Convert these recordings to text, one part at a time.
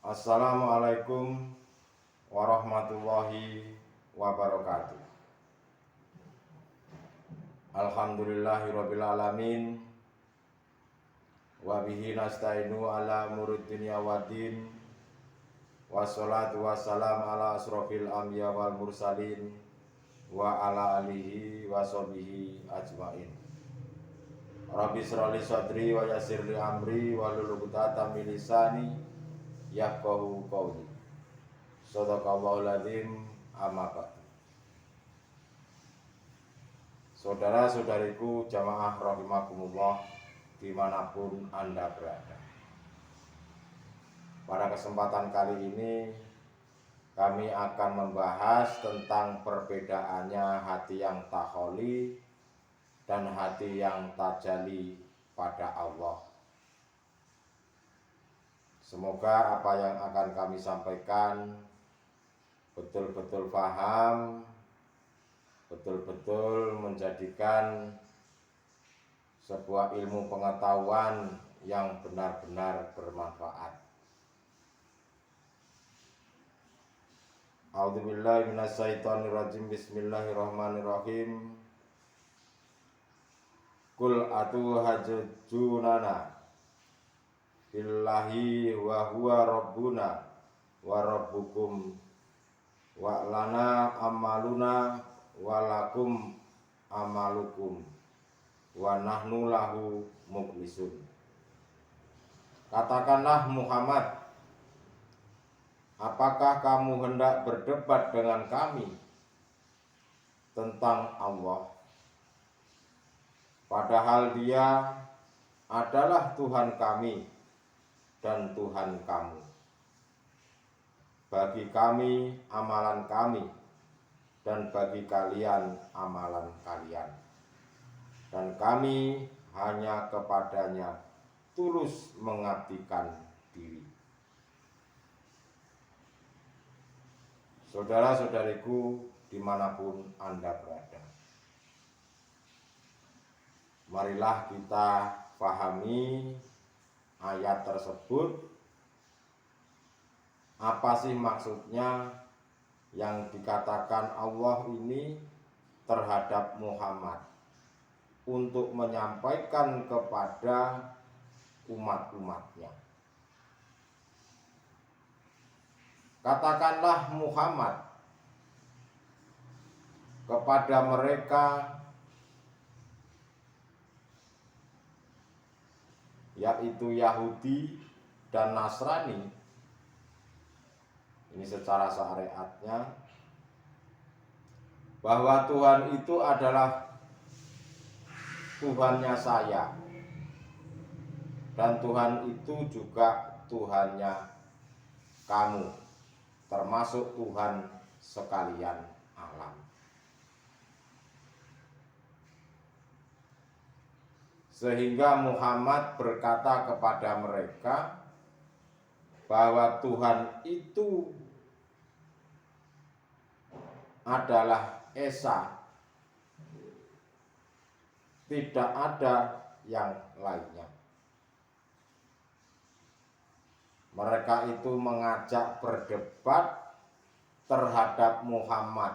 Assalamualaikum warahmatullahi wabarakatuh. Alhamdulillahirabbil alamin. Wa bihi nasta'inu ala umurid dunya waddin. Wassalatu wassalam ala asrofil anbiya wal mursalin wa ala alihi wa sahbihi ajmain. Rabbi shrah li sadri wa yassir li amri wahlul 'uqdatam min lisani yafqahu qawli. Shadaqallahul adzim. Amma ba'du. Saudara-saudariku jamaah rahimakumullah dimanapun Anda berada. Pada kesempatan kali ini kami akan membahas tentang perbedaannya hati yang takholi dan hati yang tajalli pada Allah. Semoga apa yang akan kami sampaikan betul-betul paham, betul-betul menjadikan sebuah ilmu pengetahuan yang benar-benar bermanfaat. A'udzubillahi minasyaitonirrajim. Bismillahirrahmanirrahim. Qul atuhajjunana billahi wa huwa rabbuna wa rabbukum wa lana amaluna wa lakum amalukum wa nahnu lahu mukhlisun. Katakanlah Muhammad, apakah kamu hendak berdebat dengan kami tentang Allah, padahal Dia adalah Tuhan kami dan Tuhan kamu. Bagi kami amalan kami dan bagi kalian amalan kalian, dan kami hanya kepadanya tulus mengabdikan diri. Saudara-saudariku dimanapun Anda berada, marilah kita pahami ayat tersebut. Apa sih maksudnya yang dikatakan Allah ini terhadap Muhammad untuk menyampaikan kepada umat-umatnya? Katakanlah Muhammad kepada mereka, yaitu Yahudi dan Nasrani. Ini secara syariatnya, bahwa Tuhan itu adalah Tuhannya saya, dan Tuhan itu juga Tuhannya kamu, termasuk Tuhan sekalian alam. Sehingga Muhammad berkata kepada mereka bahwa Tuhan itu adalah Esa, tidak ada yang lainnya. Mereka itu mengajak berdebat terhadap Muhammad,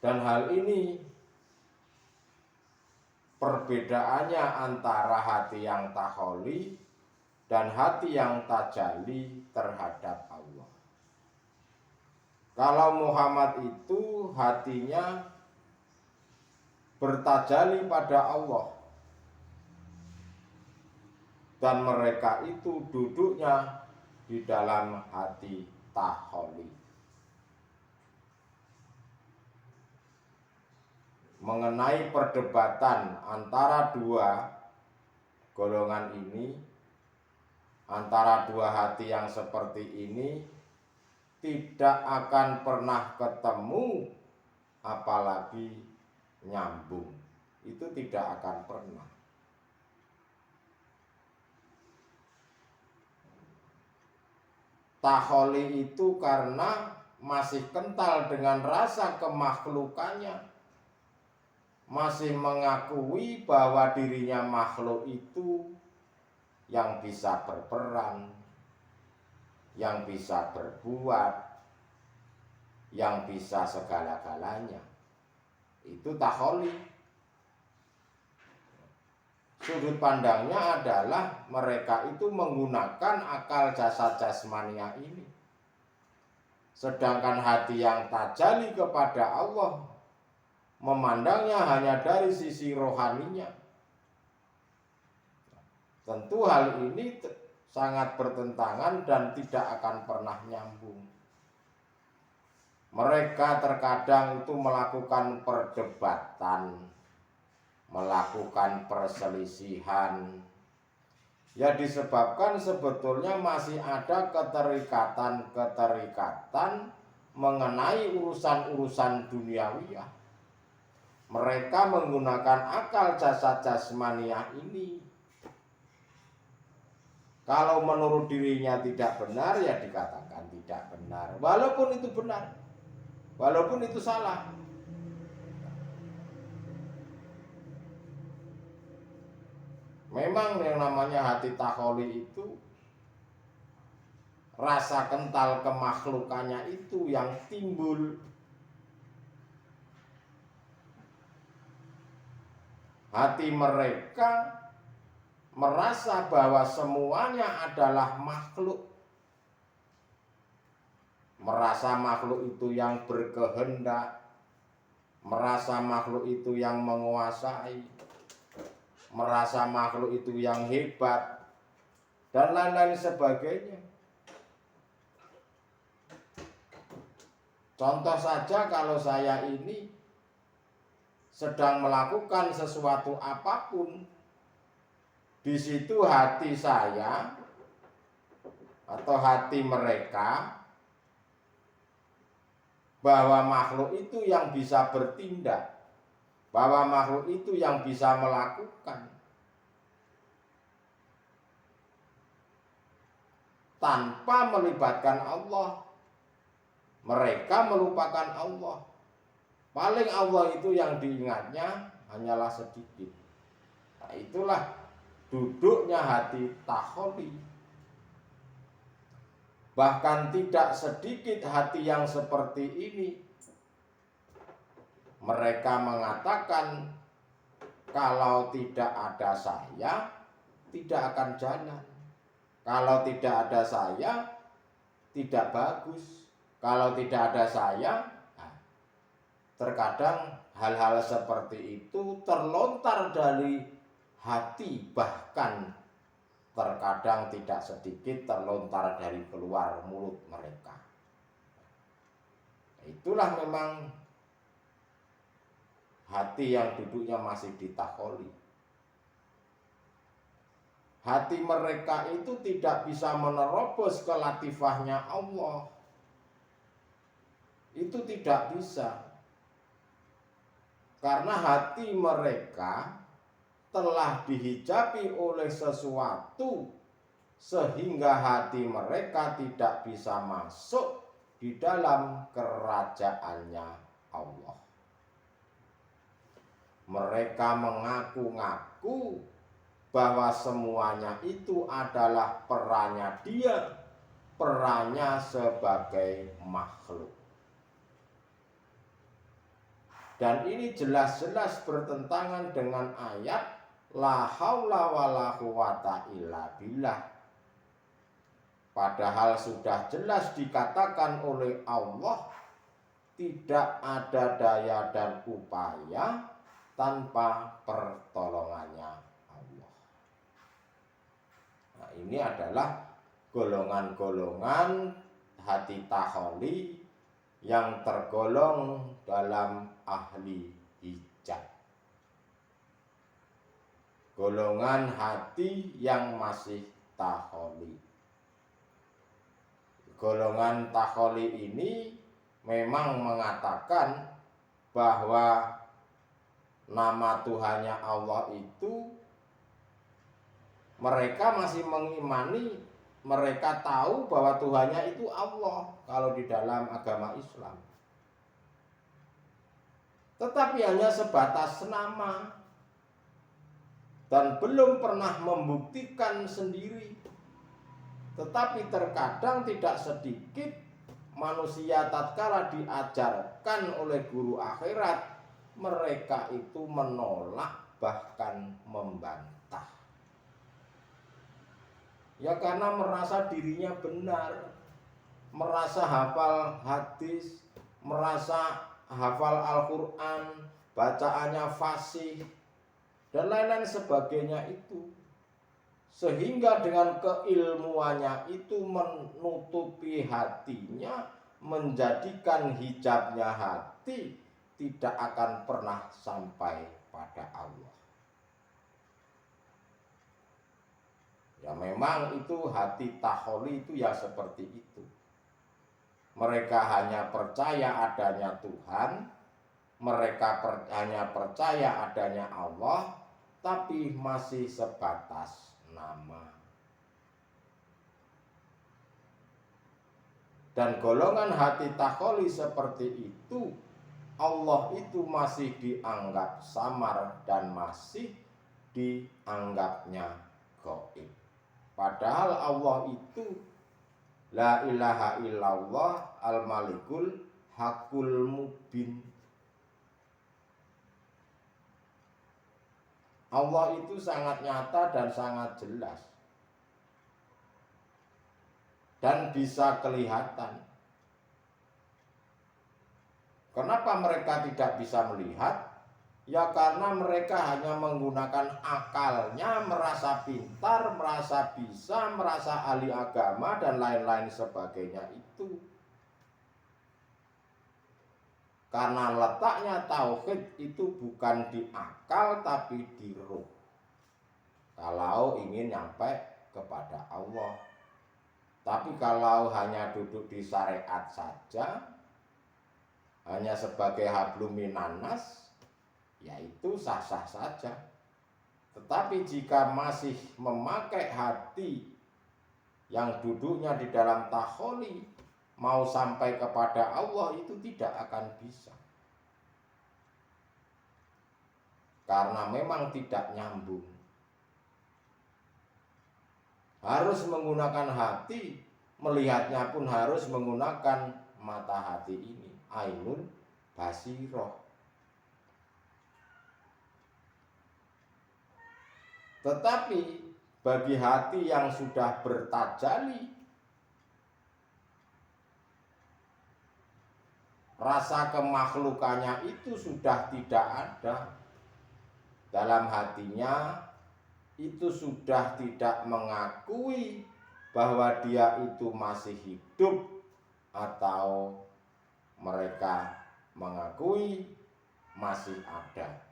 dan hal ini perbedaannya antara hati yang takholi dan hati yang tajalli terhadap Allah. Kalau Muhammad itu hatinya bertajalli pada Allah, dan mereka itu duduknya di dalam hati takholi. Mengenai perdebatan antara dua golongan ini, antara dua hati yang seperti ini, tidak akan pernah ketemu, apalagi nyambung. Itu tidak akan pernah. Takholi itu karena masih kental dengan rasa kemakhlukannya, masih mengakui bahwa dirinya makhluk itu yang bisa berperan, yang bisa berbuat, yang bisa segala-galanya. Itu takholi. Sudut pandangnya adalah mereka itu menggunakan akal jasad jasmania ini. Sedangkan hati yang tajalli kepada Allah memandangnya hanya dari sisi rohaninya. Tentu hal ini sangat bertentangan dan tidak akan pernah nyambung. Mereka terkadang itu melakukan perdebatan, melakukan perselisihan, ya disebabkan sebetulnya masih ada keterikatan mengenai urusan-urusan duniawiyah. Mereka menggunakan akal jasad jasmaniah ini. Kalau menurut dirinya tidak benar, ya dikatakan tidak benar. Walaupun itu benar, walaupun itu salah. Memang yang namanya hati takholi itu, rasa kental kemakhlukannya itu yang timbul. Hati mereka merasa bahwa semuanya adalah makhluk. Merasa makhluk itu yang berkehendak, merasa makhluk itu yang menguasai, merasa makhluk itu yang hebat, dan lain-lain sebagainya. Contoh saja, kalau saya ini sedang melakukan sesuatu apapun, di situ hati saya atau hati mereka bahwa makhluk itu yang bisa bertindak, bahwa makhluk itu yang bisa melakukan, tanpa melibatkan Allah. Mereka melupakan Allah. Paling Allah itu yang diingatnya hanyalah sedikit. Nah, itulah duduknya hati takholi. Bahkan tidak sedikit hati yang seperti ini. Mereka mengatakan, kalau tidak ada saya, tidak akan jalan. Kalau tidak ada saya, tidak bagus. Kalau tidak ada saya, terkadang hal-hal seperti itu terlontar dari hati, bahkan terkadang tidak sedikit terlontar dari keluar mulut mereka. Itulah memang hati yang duduknya masih di takholi. Hati mereka itu tidak bisa menerobos ke latifahnya Allah. Itu tidak bisa. Karena hati mereka telah dihijabi oleh sesuatu, sehingga hati mereka tidak bisa masuk di dalam kerajaannya Allah. Mereka mengaku-ngaku bahwa semuanya itu adalah perannya dia, perannya sebagai makhluk. Dan ini jelas-jelas bertentangan dengan ayat la haula wala quwata illa billah. Padahal sudah jelas dikatakan oleh Allah, tidak ada daya dan upaya tanpa pertolongannya Allah. Nah, ini adalah golongan-golongan hati takholi yang tergolong dalam ahli hijab. Golongan hati yang masih takholi. Golongan takholi ini memang mengatakan bahwa nama Tuhannya Allah itu mereka masih mengimani, mereka tahu bahwa Tuhannya itu Allah kalau di dalam agama Islam. Tetapi hanya sebatas nama. dan belum pernah membuktikan sendiri. Tetapi terkadang tidak sedikit manusia tatkala diajarkan oleh guru akhirat, mereka itu menolak bahkan membantah. Ya karena merasa dirinya benar, merasa hafal hadis, merasa hafal Al-Quran, bacaannya fasih, dan lain-lain sebagainya itu. Sehingga dengan keilmuannya itu menutupi hatinya, menjadikan hijabnya hati tidak akan pernah sampai pada Allah. Ya memang itu hati takholi itu ya seperti itu. Mereka hanya percaya adanya Tuhan, mereka hanya percaya adanya Allah, tapi masih sebatas nama. Dan golongan hati takholi seperti itu, Allah itu masih dianggap samar dan masih dianggapnya gaib. Padahal Allah itu la ilaha illallah al-malikul hakul mubin. Allah itu sangat nyata dan sangat jelas dan bisa kelihatan. Kenapa mereka tidak bisa melihat? Ya karena mereka hanya menggunakan akalnya, merasa pintar, merasa bisa, merasa ahli agama dan lain-lain sebagainya itu. Karena letaknya tauhid itu bukan di akal tapi di ruh. Kalau ingin nyampe kepada Allah. Tapi kalau hanya duduk di syariat saja, hanya sebagai hablum minannas, yaitu sah-sah saja. Tetapi jika masih memakai hati yang duduknya di dalam takholi, mau sampai kepada Allah itu tidak akan bisa. Karena memang tidak nyambung. Harus menggunakan hati, melihatnya pun harus menggunakan mata hati ini, ainul basiroh. Tetapi bagi hati yang sudah bertajali, rasa kemakhlukannya itu sudah tidak ada dalam hatinya, itu sudah tidak mengakui bahwa dia itu masih hidup, atau mereka mengakui masih ada.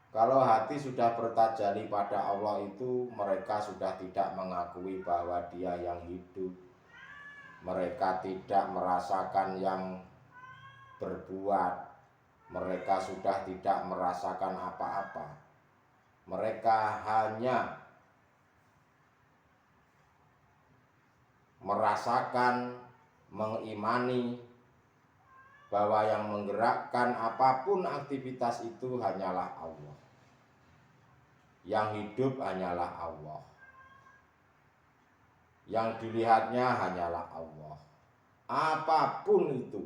Kalau hati sudah bertajali pada Allah itu, mereka sudah tidak mengakui bahwa dia yang hidup. Mereka tidak merasakan yang berbuat. Mereka sudah tidak merasakan apa-apa. Mereka hanya merasakan, mengimani bahwa yang menggerakkan apapun aktivitas itu hanyalah Allah. Yang hidup hanyalah Allah. Yang dilihatnya hanyalah Allah. Apapun itu.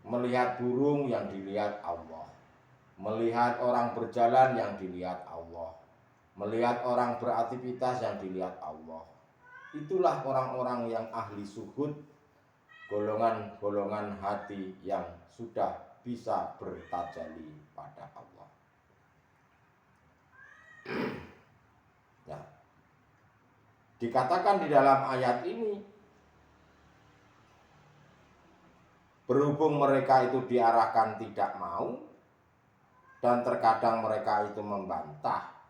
Melihat burung yang dilihat Allah. Melihat orang berjalan yang dilihat Allah. Melihat orang beraktivitas yang dilihat Allah. Itulah orang-orang yang ahli suhud, golongan-golongan hati yang sudah bisa bertajali pada Allah. Ya. Dikatakan di dalam ayat ini, berhubung mereka itu diarahkan tidak mau, dan terkadang mereka itu membantah.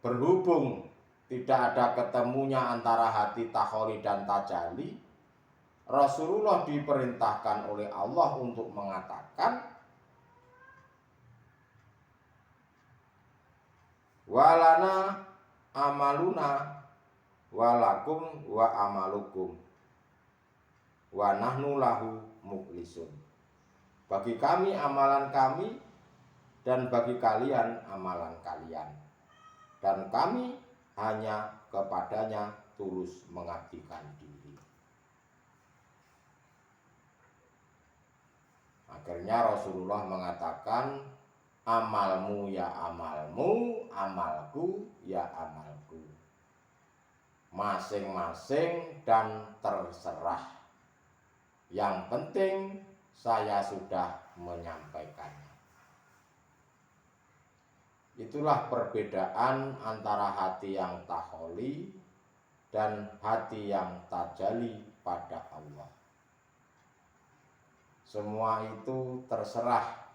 Berhubung tidak ada ketemunya antara hati takholi dan tajali, Rasulullah diperintahkan oleh Allah untuk mengatakan, walana amaluna walakum wa amalukum wa nahnu lahu mukhlisun. Bagi kami amalan kami, dan bagi kalian amalan kalian. Dan kami hanya kepadanya tulus mengabdikan diri. Akhirnya Rasulullah mengatakan, amalmu ya amalmu, amalku ya amalku. Masing-masing dan terserah. Yang penting saya sudah menyampaikannya. Itulah perbedaan antara hati yang takholi dan hati yang tajalli pada Allah. Semua itu terserah.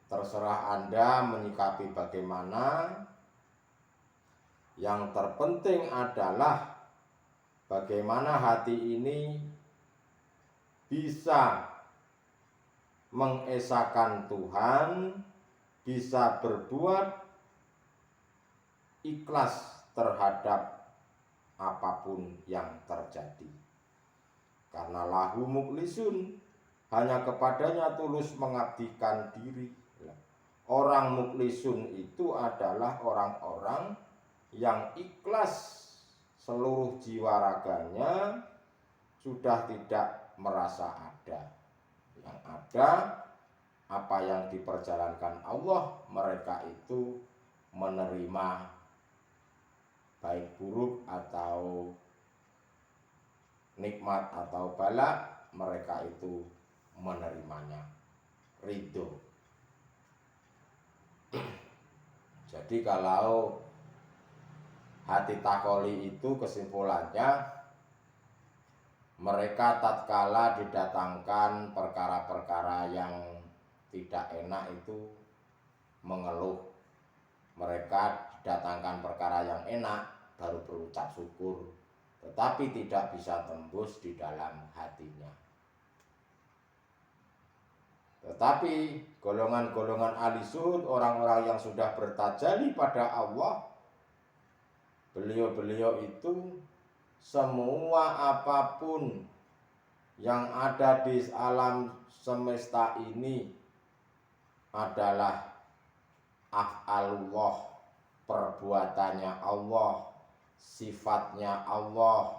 Terserah Anda menyikapi bagaimana. Yang terpenting adalah bagaimana hati ini bisa mengesahkan Tuhan, bisa berbuat ikhlas terhadap apapun yang terjadi. Karena lahu mukhlisun, hanya kepadanya tulus mengabdikan diri. Orang mukhlisun itu adalah orang-orang yang ikhlas seluruh jiwa raganya, sudah tidak merasa ada. Yang ada apa yang diperjalankan Allah, mereka itu menerima baik buruk atau nikmat atau bala, mereka itu menerimanya, ridho. Jadi kalau hati takholi itu kesimpulannya, mereka tatkala didatangkan perkara-perkara yang tidak enak itu mengeluh. Mereka didatangkan perkara yang enak baru berucap syukur, tetapi tidak bisa tembus di dalam hatinya. Tetapi golongan-golongan ahli zuhud, orang-orang yang sudah bertajalli pada Allah, beliau-beliau itu semua apapun yang ada di alam semesta ini adalah af'alullah, perbuatannya Allah, sifatnya Allah.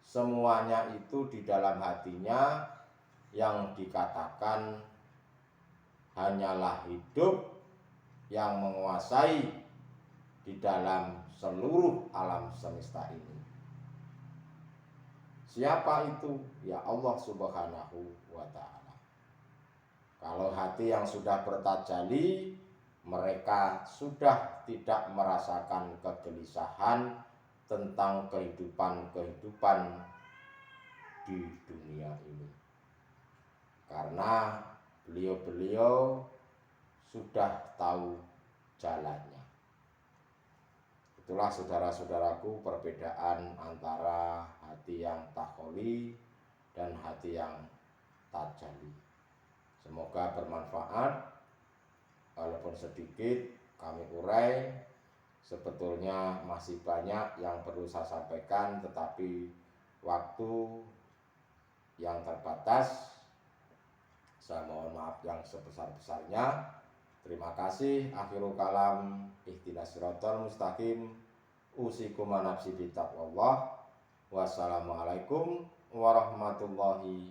Semuanya itu di dalam hatinya, yang dikatakan hanyalah hidup yang menguasai di dalam seluruh alam semesta ini. Siapa itu? Ya Allah Subhanahu wa ta'ala. Kalau hati yang sudah bertajalli, mereka sudah tidak merasakan kegelisahan tentang kehidupan-kehidupan di dunia ini. Karena beliau-beliau sudah tahu jalannya. Itulah saudara-saudaraku perbedaan antara hati yang takholi dan hati yang tajalli. Semoga bermanfaat. Walaupun sedikit kami urai, sebetulnya masih banyak yang perlu saya sampaikan, tetapi waktu yang terbatas. Saya mohon maaf yang sebesar-besarnya. Terima kasih. Akhirul kalam, ihdinas siratal mustaqim. Usikum wa nafsi bitaqwallah. Wassalamualaikum warahmatullahi